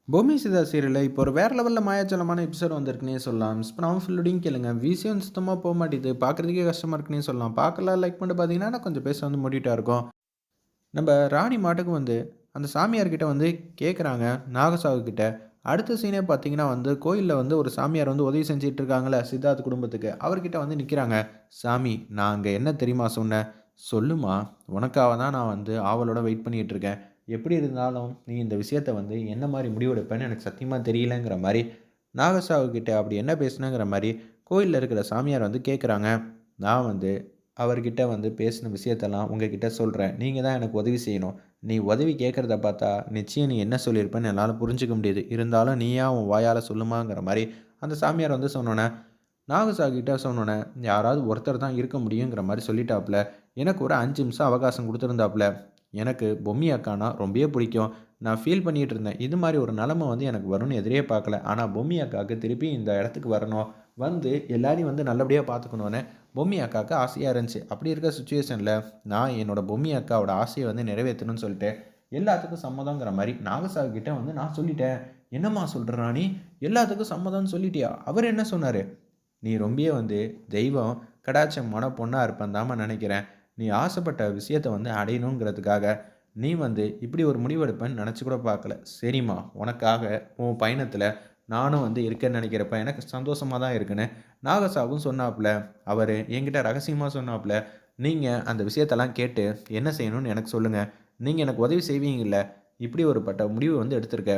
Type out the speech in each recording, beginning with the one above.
பூமி சிதா சீரியல்ல இப்போ ஒரு வேற லெவல்ல மாயாஜாலமான எபிசோட் வந்திருக்குன்னே சொல்லலாம். மிஸ் பண்ணாம ஃபுல்லோடையும் கேளுங்க. விசியும் சுத்தமா மாட்டேங்குது. பார்க்குறதுக்கே கஷ்டமா இருக்குன்னே சொல்லலாம். பார்க்கலாம் லைக் பண்ணிட்டு பார்த்தீங்கன்னா, நான் கொஞ்சம் பேச வந்து மூடிட்டா இருக்கும். நம்ம ராணி மாட்டுக்கு வந்து அந்த சாமியார்கிட்ட வந்து கேட்குறாங்க, நாகசாவு கிட்ட. அடுத்த சீனே பார்த்தீங்கன்னா வந்து கோயில்ல வந்து ஒரு சாமியார் வந்து உதவி செஞ்சுட்டு இருக்காங்கல்ல, சித்தார்த் குடும்பத்துக்கு. அவர்கிட்ட வந்து நிற்கிறாங்க. "சாமி, நான் அங்க என்ன தெரியுமா சொன்னேன்?" "சொல்லுமா, உனக்காக தான் நான் வந்து ஆவலோட வெயிட் பண்ணிட்டு இருக்கேன். எப்படி இருந்தாலும் நீ இந்த விஷயத்த வந்து என்ன மாரி முடிவெடுப்பேன்னு எனக்கு சத்தியமா தெரியலங்கிற மாரி, நாகசாவு கிட்ட அப்படி என்ன பேசினேங்கிற மாரி கோயில்ல இருக்கிற சாமியார் வந்து கேட்குறாங்க. நான் வந்து அவர்கிட்ட வந்து பேசின விஷயத்தெல்லாம் உங்ககிட்ட சொல்றேன். நீங்க தான் எனக்கு உதவி செய்யணும். நீ உதவி கேட்கிறத பார்த்தா, நிச்சயம் நீ என்ன சொல்லியிருப்பன்னு என்னால புரிஞ்சுக்க முடியுது. இருந்தாலும் நீயா உன் வாயால சொல்லுமாங்கிற மாரி அந்த சாமியார் வந்து சொன்னோனே, நாகசா கிட்ட சொன்னோனே, யாராவது ஒருத்தர் தான் இருக்க முடியுங்கிற மாரி சொல்லிட்டாப்புல. எனக்கு ஒரு 5 நிமிஷம் அவகாசம் குடுத்திருந்தாப்புல. எனக்கு பொம்மி அக்கானா ரொம்பவே பிடிக்கும். நான் ஃபீல் பண்ணிட்டு இருந்தேன். இது மாரி ஒரு நிலைமை வந்து எனக்கு வரும்னு எதிரே பார்க்கல. ஆனா பொம்மி அக்காவுக்கு திருப்பி இந்த இடத்துக்கு வரணும். வந்து எல்லாரையும் வந்து நல்லபடியா பார்த்துக்கணும்னு பொம்மி அக்காவுக்கு ஆசையா இருந்துச்சு. அப்படி இருக்க சிச்சுவேஷன்ல நான் என்னோட பொம்மி அக்காவோட ஆசைய வந்து நிறைவேத்தணும்னு சொல்லிட்டு, எல்லாத்துக்கும் சம்மதங்கிற மாரி நாகசாவு கிட்ட வந்து நான் சொல்லிட்டேன். "என்னம்மா சொல்ற ராணி? எல்லாத்துக்கும் சம்மதம்னு சொல்லிட்டியா? அவரு என்ன சொன்னாரு?" "நீ ரொம்பவே வந்து தெய்வம் கடாட்சமான பொண்ணா இருப்பேன்னு தாம்மா நெனைக்கிறேன். நீ ஆசைப்பட்ட விஷயத்த வந்து அடையணுங்கிறதுக்காக, நீ வந்து இப்படி ஒரு முடிவு எடுப்பேன்னு நெனச்சு கூட பார்க்கல. சரிம்மா, உனக்காக உன் பயணத்தில நானும் வந்து இருக்கேன்னு நெனைக்கிறப்ப எனக்கு சந்தோஷமா தான் இருக்குன்னு" நாகசாவும் சொன்னாப்புல. அவரு என்கிட்ட ரகசியமா சொன்னாப்புல. "நீங்க அந்த விஷயத்தெல்லாம் கேட்டு என்ன செய்யணும்னு எனக்கு சொல்லுங்க. நீங்க எனக்கு உதவி செய்வீங்கல்ல. இப்படி ஒருப்பட்ட முடிவு வந்து எடுத்திருக்க.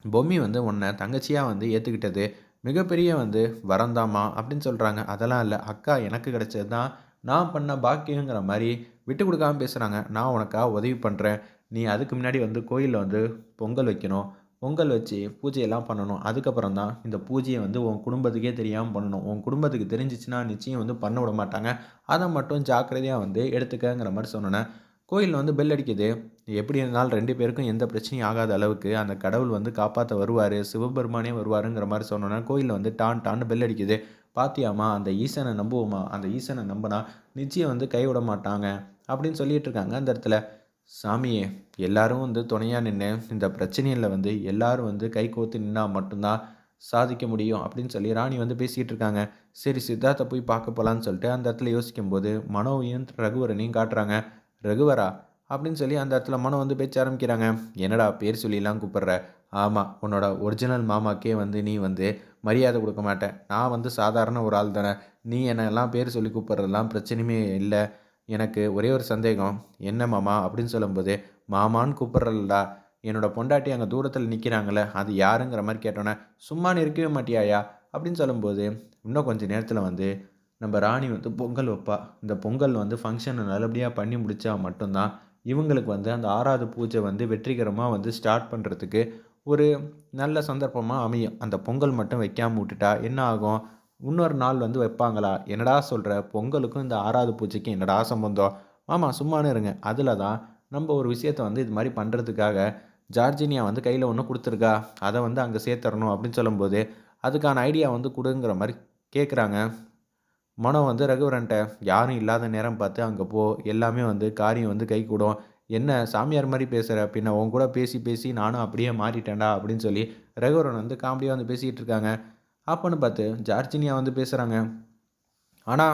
பொம்மி வந்து உன்ன தங்கச்சியா வந்து ஏத்துக்கிட்டது மிகப்பெரிய வந்து வரம்தாம்மா" அப்படின்னு சொல்றாங்க. "அதெல்லாம் இல்ல. அக்கா எனக்கு கிடைச்சது தான் நான் பண்ண பாக்கியங்கிற மாரி விட்டு குடுக்காம பேசுறாங்க. நான் உனக்காக உதவி பண்றேன். நீ அதுக்கு முன்னாடி வந்து கோயில்ல வந்து பொங்கல் வைக்கணும். பொங்கல் வச்சு பூஜையெல்லாம் பண்ணணும். அதுக்கப்புறம் தான் இந்த பூஜைய வந்து உன் குடும்பத்துக்கே தெரியாம பண்ணணும். உன் குடும்பத்துக்கு தெரிஞ்சுச்சுன்னா நிச்சயம் வந்து பண்ண விட மாட்டாங்க. அத மட்டும் ஜாக்கிரதையா வந்து எடுத்துக்கங்கிற" மாரி சொன்னோனே, கோயில்ல வந்து பெல் அடிக்குது. எப்படி இருந்தாலும் 2 பேருக்கும் எந்த பிரச்சனையும் ஆகாத அளவுக்கு அந்த கடவுள் வந்து காப்பாத்த வருவாரு. சிவபெருமானே வருவாருங்கிற மாரி சொன்னோனே, கோயில்ல வந்து டான் டான்னு பெல் அடிக்குது. "பாத்தியாம்மா, அந்த ஈசன நம்புவோமா? அந்த ஈசன நம்புனா நிச்சயம் வந்து கைவிட மாட்டாங்க." அப்படின்னு சொல்லிட்டு இருக்காங்க அந்த இடத்துல. "சாமியே, எல்லாரும் வந்து துணையா நின்னு இந்த பிரச்சனையில வந்து எல்லாரும் வந்து கைகோர்த்து நின்னா மட்டும் தான் சாதிக்க முடியும்." அப்படின்னு சொல்லி ராணி வந்து பேசிட்டு இருக்காங்க. சரி, சித்தார்த்த போய் பார்க்க போலான்னு சொல்லிட்டு அந்த இடத்துல யோசிக்கும்போது, மனோவையும் ரகுவரனையும் காட்டுறாங்க. "ரகுவரா" அப்படின்னு சொல்லி அந்த இடத்துல மனோ வந்து பேச்ச ஆரம்பிக்கிறாங்க. "என்னடா பேர் சொல்லிலாம் கூப்பிடுற? ஆமா, உன்னோட ஒரிஜினல் மாமாக்கே வந்து நீ வந்து மரியாதை குடுக்க மாட்ட. நான் வந்து சாதாரண ஒரு ஆள் தானே. நீ என்னலாம் பேர் சொல்லி கூப்பிடுறதெல்லாம் பிரச்சனையுமே இல்ல. எனக்கு ஒரே ஒரு சந்தேகம். என்ன மாமா?" அப்படின்னு சொல்லும்போது, "மாமான்னு கூப்பிடுறல்டா. என்னோட பொண்டாட்டி அங்க தூரத்தில நிக்கிறாங்கல்ல, அது யாருங்கிற மாரி கேட்டோனே, சும்மா நீ இருக்கவே மாட்டியாயா?" அப்படின்னு சொல்லும்போது, இன்னும் கொஞ்ச நேரத்தில வந்து நம்ம ராணி வந்து பொங்கல் வைப்பா. இந்த பொங்கல் வந்து ஃபங்ஷன நல்லபடியா பண்ணி முடிச்சா மட்டும் தான், இவங்களுக்கு வந்து அந்த 6வது பூஜை வந்து வெற்றிகரமா வந்து ஸ்டார்ட் பண்றதுக்கு ஒரு நல்ல சந்தர்ப்பமா அமையும். அந்த பொங்கல் மட்டும் வைக்காம விட்டுட்டா என்ன ஆகும்? இன்னொரு நாள் வந்து வைப்பாங்களா? "என்னடா சொல்ற? பொங்கலுக்கும் இந்த 6வது பூஜைக்கும் என்னடா சம்மந்தம்?" "மாமா சும்மானு இருங்க. அதில தான் நம்ப ஒரு விஷயத்த வந்து இது மாரி பண்றதுக்காக ஜார்ஜினியா வந்து கையில ஒண்ணு குடுத்துருக்கா. அத வந்து அங்க சேர்த்தரணும்." அப்படின்னு சொல்லும்போது, அதுக்கான ஐடியா வந்து குடுங்கிற மாரி கேட்குறாங்க. மனோ வந்து ரகுவரன்ட்ட, "யாரும் இல்லாத நேரம் பார்த்து அங்க போ. எல்லாமே வந்து காரியம் வந்து கைகூடும். என்ன சாமியார் மாரி பேசுற? பின்ன உன் கூட பேசி, பேசி நானும் அப்படியே மாறிட்டேன்டா" அப்படின்னு சொல்லி ரகுவரன் வந்து காமெடியா வந்து பேசிட்டு இருக்காங்க. அப்பன்னு பார்த்து ஜார்ஜினியா வந்து பேசுறாங்க. ஆனா,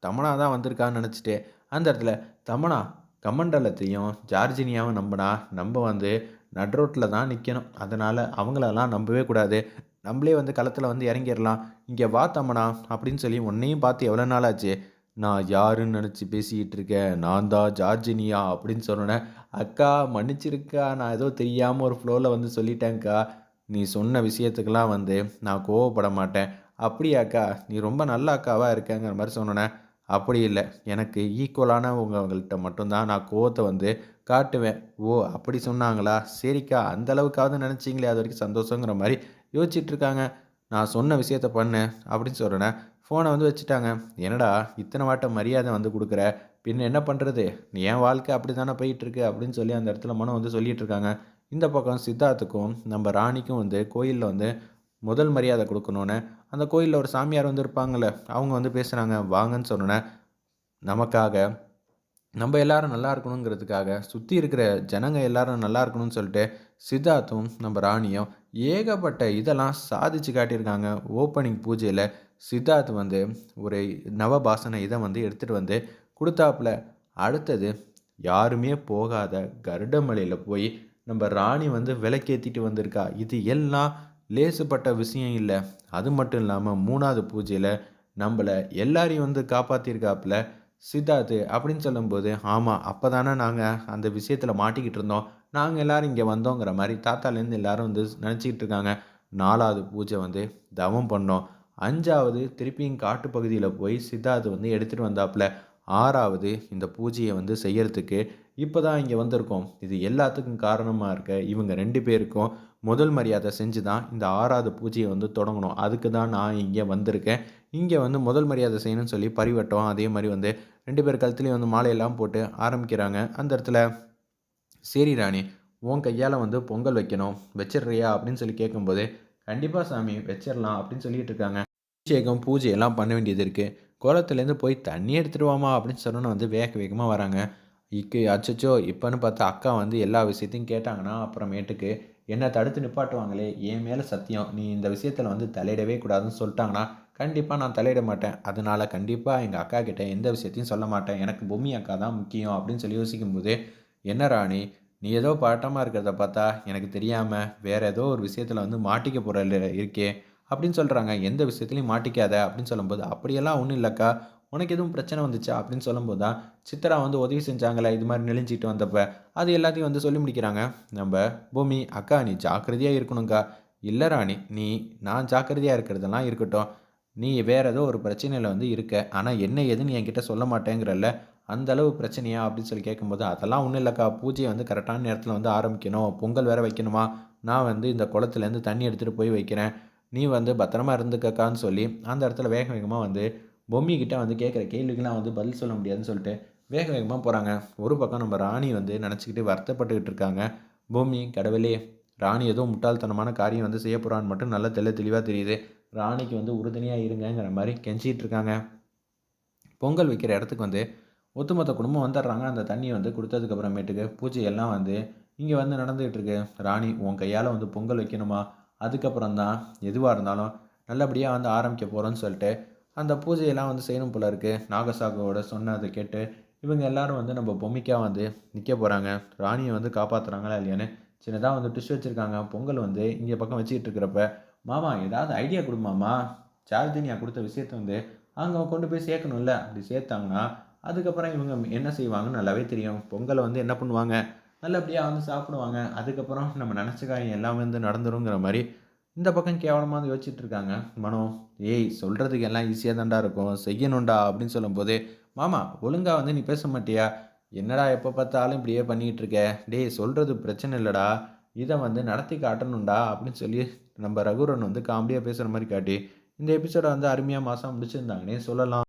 தமன்னா தான் வந்திருக்கான்னு நெனச்சுட்டு, அந்த இடத்துல "தமன்னா, கமண்டலத்தையும் ஜார்ஜினியாவும் நம்புனா, நம்ப வந்து நடுரோட்ல தான் நிக்கணும். அதனால அவங்களலாம் நம்பவே கூடாது. நம்பளே வந்து களத்துல வந்து எறங்கிர்லாம். இங்க வா தமன்னா" அப்படின்னு சொல்லி, "உன்னையும் பார்த்து எவ்வளோ நாள் ஆச்சு?" "நான் யாருன்னு நெனச்சு பேசிக்கிட்டு இருக்க? நான் தான் ஜார்ஜினியா" அப்படின்னு சொன்னோனே, "அக்கா மன்னிச்சிருக்கா. நான் ஏதோ தெரியாம ஒரு ஃப்ளோல வந்து சொல்லிட்டேன்க்கா. நீ சொன்ன விஷயத்துக்கெல்லாம் வந்து நான் கோவப்பட மாட்டேன்." "அப்படியாக்கா? நீ ரொம்ப நல்ல அக்காவா இருக்கங்கிற" மாரி சொன்னோனே, "அப்படி இல்ல. எனக்கு ஈக்குவலானவங்கள்ட்ட மட்டும் தான் நான் கோவத்த வந்து காட்டுவேன்." "ஓ! அப்படி சொன்னாங்களா? சரிக்கா, அந்த அளவுக்காவது நெனச்சீங்களே, அதுவரைக்கும் சந்தோஷங்கிற" மாரி யோசிச்சுட்டு இருக்காங்க. "நான் சொன்ன விஷயத்த பண்ணு" அப்படின்னு சொன்னோனே, ஃபோன வந்து வச்சுட்டாங்க. "என்னடா இத்தன வாட்ட மரியாதை வந்து குடுக்குற? பின்ன என்ன பண்றது? என் வாழ்க்கை அப்படித்தானே போயிட்டுருக்கு" அப்படின்னு சொல்லி அந்த இடத்துல மனோ வந்து சொல்லிட்டு இருக்காங்க. இந்த பக்கம் சித்தார்த்துக்கும், நம்ம ராணிக்கும் வந்து கோயில்ல வந்து முதல் மரியாதை குடுக்கணும்னு, அந்த கோயில்ல ஒரு சாமியார் வந்து இருப்பாங்கல்ல, அவங்க வந்து பேசுறாங்க. வாங்கன்னு சொன்னோனே, நமக்காக நம்ம எல்லாரும் நல்லா இருக்கணுங்கிறதுக்காக சுற்றி இருக்கிற ஜனங்க எல்லாரும் நல்லா இருக்கணும்னு சொல்லிட்டு சித்தார்த்தும் நம்ம ராணியும் ஏகப்பட்ட இதெல்லாம் சாதிச்சு காட்டியிருக்காங்க. ஓப்பனிங் பூஜையில் சித்தார்த் வந்து ஒரு நவபாசன இதை வந்து எடுத்துகிட்டு வந்து கொடுத்தாப்புல. அடுத்தது யாருமே போகாத கருடமலையில் போய் நம்ம ராணி வந்து விளக்கேற்றிட்டு வந்திருக்கா. இது எல்லாம் லேசுப்பட்ட விஷயம் இல்லை. அது மட்டும் இல்லாமல் 3வது பூஜையில் நம்மளை எல்லாரையும் வந்து காப்பாற்றிருக்காப்புல சித்தார்த்து அப்படின்னு சொல்லும்போது, ஆமாம் அப்போ தானே நாங்கள் அந்த விஷயத்தில் மாட்டிக்கிட்டு இருந்தோம். நாங்கள் எல்லோரும் இங்கே வந்தோங்கிற மாதிரி தாத்தாலேருந்து எல்லோரும் வந்து நினச்சிக்கிட்டு இருக்காங்க. 4வது பூஜை வந்து தவம் பண்ணோம். 5வது திருப்பியும் காட்டு பகுதியில் போய் சித்தார்த்து வந்து எடுத்துகிட்டு வந்தாப்புல. 6வது இந்த பூஜையை வந்து செய்யறதுக்கு இப்போ தான் இங்கே வந்திருக்கோம். இது எல்லாத்துக்கும் காரணமாக இருக்க இவங்க 2 பேருக்கும் முதல் மரியாதை செஞ்சு தான் இந்த 6வது பூஜையை வந்து தொடங்கணும். அதுக்கு தான் நான் இங்கே வந்திருக்கேன். இங்கே வந்து முதல் மரியாதை செய்யணும்னு சொல்லி பரிவட்டம் அதே மாதிரி வந்து 2 பேர் கழுத்துலேயும் வந்து மாலையெல்லாம் போட்டு ஆரம்பிக்கிறாங்க. அந்த இடத்துல சரி ராணி, உன் கையால் வந்து பொங்கல் வைக்கணும், வச்சிடுறியா அப்படின்னு சொல்லி கேட்கும்போது, கண்டிப்பாக சாமி வச்சிடலாம் அப்படின்னு சொல்லிட்டு இருக்காங்க. அபிஷேகம் பூஜை எல்லாம் பண்ண வேண்டியது இருக்குது. குளத்துலேருந்து போய் தண்ணி எடுத்துகிட்டு வாமா அப்படின்னு சொன்னோன்னு வந்து வேக வேகமாக வராங்க. அச்சச்சோ இப்போன்னு பார்த்தா அக்கா வந்து எல்லா விஷயத்தையும் கேட்டாங்கன்னா அப்புறமேட்டுக்கு என்ன தடுத்து நிப்பாட்டுவாங்களே, என் மேலே சத்தியம் நீ இந்த விஷயத்தில் வந்து தலையிடவே கூடாதுன்னு சொல்லிட்டாங்கன்னா கண்டிப்பாக நான் தலையிட மாட்டேன். அதனால் கண்டிப்பாக எங்கள் அக்கா கிட்ட எந்த விஷயத்தையும் சொல்ல மாட்டேன். எனக்கு பொம்மி அக்கா தான் முக்கியம் அப்படின்னு சொல்லி யோசிக்கும்போது, என்ன ராணி நீ ஏதோ பட்டமாக இருக்கிறத பார்த்தா எனக்கு தெரியாமல் வேறு ஏதோ ஒரு விஷயத்தில் வந்து மாட்டிக்க போகிற இருக்கே அப்படின்னு சொல்கிறாங்க. எந்த விஷயத்துலையும் மாட்டிக்காத அப்படின்னு சொல்லும்போது, அப்படியெல்லாம் ஒன்றும் இல்லைக்கா, உனக்கு எதுவும் பிரச்சனை வந்துச்சா அப்படின்னு சொல்லும்போது தான் சித்ரா வந்து உதவி செஞ்சாங்களே இது மாதிரி நெளிஞ்சிட்டு வந்தப்ப அது எல்லாத்தையும் வந்து சொல்லி முடிக்கிறாங்க. நம்ம பூமி அக்கா நீ ஜாக்கிரதையாக இருக்கணுங்க்கா. இல்லை ராணி நான் ஜாக்கிரதையாக இருக்கிறதெல்லாம் இருக்கட்டும். நீ வேறு ஏதோ ஒரு பிரச்சனையில் வந்து இருக்க. ஆனால் என்ன ஏதுன்னு என்கிட்ட சொல்ல மாட்டேங்கிறல்ல, அந்த அளவு பிரச்சனையா அப்படின்னு சொல்லி கேட்கும்போது, அதெல்லாம் ஒன்றும் இல்லைக்கா. பூஜையை வந்து கரெக்டான நேரத்தில் வந்து ஆரம்பிக்கணும். பொங்கல் வேறு வைக்கணுமா, நான் வந்து இந்த குளத்துலேருந்து தண்ணி எடுத்துகிட்டு போய் வைக்கிறேன். நீ வந்து பத்திரமா இருந்துக்கக்கான்னு சொல்லி அந்த இடத்துல வேக வேகமாக வந்து பொம்மிக்கிட்ட வந்து கேட்குற கேள்விக்கெலாம் வந்து பதில் சொல்ல முடியாதுன்னு சொல்லிட்டு வேக வேகமாக போகிறாங்க. ஒரு பக்கம் நம்ம ராணி வந்து நினச்சிக்கிட்டு வருத்தப்பட்டுக்கிட்டு இருக்காங்க. பொம்மி கடவுளே, ராணி ஏதோ முட்டாள்தனமான காரியம் வந்து செய்ய போகிறான்னு மட்டும் நல்லா தெளிவாக தெரியுது. ராணிக்கு வந்து உறுதுணையாக இருங்கங்கிற மாதிரி கெஞ்சிகிட்டு இருக்காங்க. பொங்கல் வைக்கிற இடத்துக்கு வந்து ஒட்டுமொத்த குடும்பம் வந்துடுறாங்க. அந்த தண்ணியை வந்து கொடுத்ததுக்கப்புறமேட்டுக்கு பூஜையெல்லாம் வந்து இங்கே வந்து நடந்துகிட்டு இருக்கு. ராணி உன் கையால் வந்து பொங்கல் வைக்கணுமா, அதுக்கப்புறம் தான் எதுவாக இருந்தாலும் நல்லபடியாக வந்து ஆரம்பிக்க போகிறோன்னு சொல்லிட்டு அந்த பூஜையெல்லாம் வந்து செய்யணும் போல இருக்குது. நாகசாகோட சொன்னதை கேட்டு இவங்க எல்லாரும் வந்து நம்ம பொம்மிக்காக வந்து நிற்க போகிறாங்க. ராணியை வந்து காப்பாற்றுறாங்களா இல்லையான்னு சின்னதாக வந்து டிஷ் வச்சுருக்காங்க. பொங்கல் வந்து இங்கே பக்கம் வச்சுக்கிட்டு இருக்கிறப்ப, மாமா ஏதாவது ஐடியா கொடுமாமா, சார்ஜினியா கொடுத்த விஷயத்த வந்து அங்கே கொண்டு போய் சேர்க்கணும்ல, அப்படி சேர்த்தாங்கன்னா அதுக்கப்புறம் இவங்க என்ன செய்வாங்கன்னு நல்லாவே தெரியும். பொங்கலை வந்து என்ன பண்ணுவாங்க, நல்லபடியாக வந்து சாப்பிடுவாங்க. அதுக்கப்புறம் நம்ம நினச்ச காரியம் எல்லாமே வந்து நடந்துருங்கிற மாதிரி இந்த பக்கம் கேவலமாக வந்து யோசிச்சுட்டு இருக்காங்க. மனோ, ஏய் சொல்கிறதுக்கு எல்லாம் ஈஸியாக தான்டா இருக்கும், செய்யணும்டா அப்படின்னு சொல்லும்போது, மாமா ஒழுங்காக வந்து நீ பேச மாட்டியா, என்னடா எப்போ பார்த்தாலும் இப்படியே பண்ணிக்கிட்டு இருக்க, டேய் சொல்கிறது பிரச்சனை இல்லைடா, இதை வந்து நடத்தி காட்டணும்டா அப்படின்னு சொல்லி நம்ம ரகுரன் வந்து காமெடியாக பேசுகிற மாதிரி காட்டி இந்த எபிசோடை வந்து அருமையாக மாதம் முடிச்சிருந்தாங்கன்னே சொல்லலாம்.